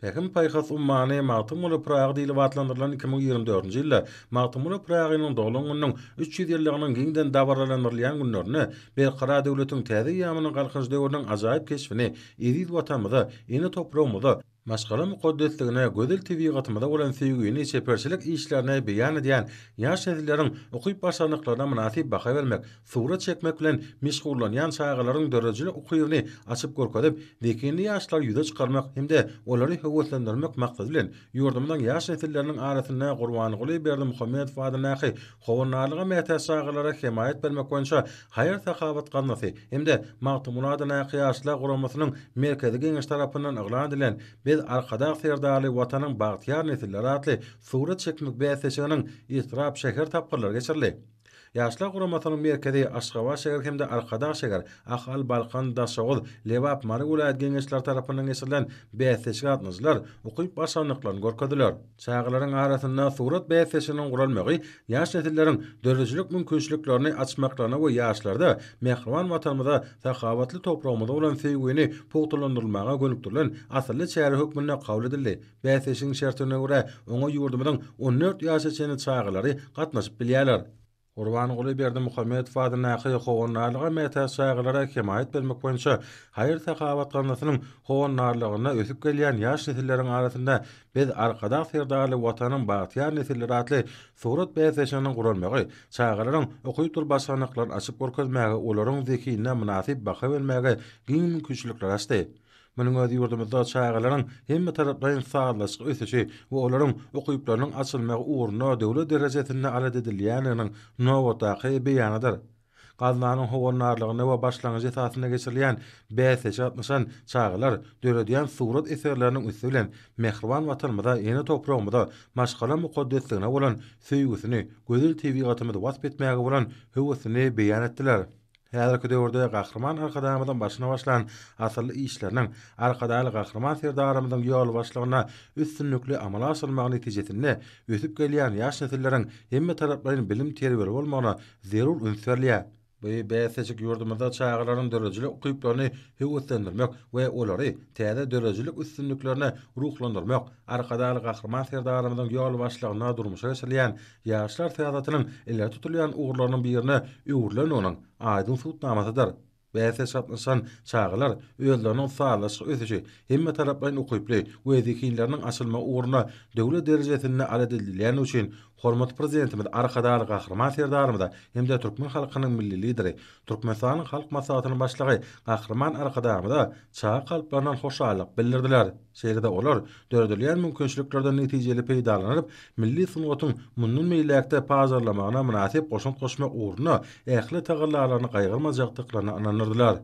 Pekin Paykas Ummany Magtymyl Pragy diýilip atlandyrılan 2024-nji ýylda Magtymyl Pragynyň doglangynyň 300 ýyllygynyň giňden dabarlandyrylýan günlerini Belgara döwletiň täze ýamynyň galkyş döwrüniň ajaýyp keşfini Edil watanymyza, ýene topragymyza, maşgala mukaddesligine, gözel tebigatymyza bolan sevgini seperçilik işlerine beýan edýän ýaş nesilleriň okyp başarnyklaryna münasip baha bermek, surat çekmek bilen meşgullanýan şaýgylaryň dörejilik ukybyny açyp görkezip, dekinli ýaşlar ýüze çykarmak hemde olary höwetlendirmek maksady bilen ýurdumyň ýaş nesilleriniň arasynda Gurbanyguly Berdimuhammedow adynaky howunarlyga mätäç şaýgylara hemayet bermek boýunça haýır sakabat ganasy hemde Magtymyl adynaky ýaşlar guramasynyň merkezi geňeş tarapyndan eglan edilen biz arkada serdaly watanyň bagtyar nesilleri atly surat çekmek bäsesiniň ýetirap şeher tapgyrlary geçirli. Ýaşlar guramasynyň merkezi Aşgabat şäher hemde arkada şäher Ahal Balkan Daşoğuz Lewap Mary vilayet geňeşler tarapyndan geçirilen bäsesçi atnaşlar ukyp başarnyklaryny görkezdiler. Şaýgylaryň arasynda surat bäsesiniň guralmagy ýaş nesilleriň dörejilik mümkinçiliklerini açmaklaryna we ýaşlarda mehriban watanymyza sakabatly topragymyza bolan sevgini pogtalandyrylmaga gönükdirilen asly çäre hökmüne kabul edildi. Bäsesiniň şertine görä oňa ýurdumyň 14 ýaş içinde çaýgylary gatnaşyp bilýärler. Gurbanyguly Berdimuhammedow adynaky howunarlyga mätäç şaýgylara hemayet bermek boýunça haýyr sakabat ganasynyň howunarlygyna ösüp gelýän ýaş nesilleriň arasynda biz arkada serdaly watanyň bagtyar nesilleri atly surat bäsesiniň gurulmagy, çaýgylaryň okyp dur başarnyklaryny açyp görkezmäge, olaryň zekine münasip baha bermäge giň mümkinçilikler açdy. Munyň özi ýurdumyzda çaýgylaryň hemme tarapdan sağlaşyk ösüşi we olaryň okyplarynyň açylmagy uğruna döwlet derejesinde alad edilýäniniň nowataky beýanydyr. Gazlanyň howunarlygyna we başlangyç esasyna geçirilýän bäsesi atnaşan çaýgylar döredýän surat eserleriniň üstü bilen mehriban watanymyza, ýene topragymyza, maşgala mukaddesligine bolan söýgüsini, gözel tebigatymyzy wasp etmäge bolan höwesini beýan etdiler. Häzirki döwürde gahrman arkadamydan başyna başlan asly işleriniň arkadaly gahrman serdarymyzyň ýol başlygyna üstünlükli amala asylmagy netijesinde ösüp gelýän ýaş nesilleriň hemme taraplaryň bilim terbiýeli bolmagyna zerur ünsürlýär. Bu bäsesik ýurdumyzda çaýgylaryň dörejilik ukyplaryny höwetlendirmek we olary täze dörejilik üstünlüklerini ruhlandyrmak, arkadaly gahrman serdarymyzyň ýol başlygyna durmuşa geçirilýän ýaşlar täzatynyň ele tutulýan uğurlarynyň birine öwürlenýäniň aýdyn sutnamasydyr. Bäses atnaşan çaýgylar özleriniň sağlaşyk ösüşi, hemme tarapdan ukyply we zekinleriniň açylma uğruna döwlet derejesinde alad edilýän üçin hormat prezidentimiz arkadaly gahrman serdarymyza hemde türkmen halkynyň milli lideri, Türkmenistanyň halk maslahatynyň başlygy gahrman arkadamyza çaý kalplaryndan hoşallyk bildirdiler. Şeýle-de olar döredilýän mümkinçiliklerden netijeli peýdalanyp milli sunwatyň mundan meýlekde pazarlamagyna münasip goşunt goşmak uğruna ähli tagallarlaryny gaýgyrmajakdyklaryny ananyrdylar.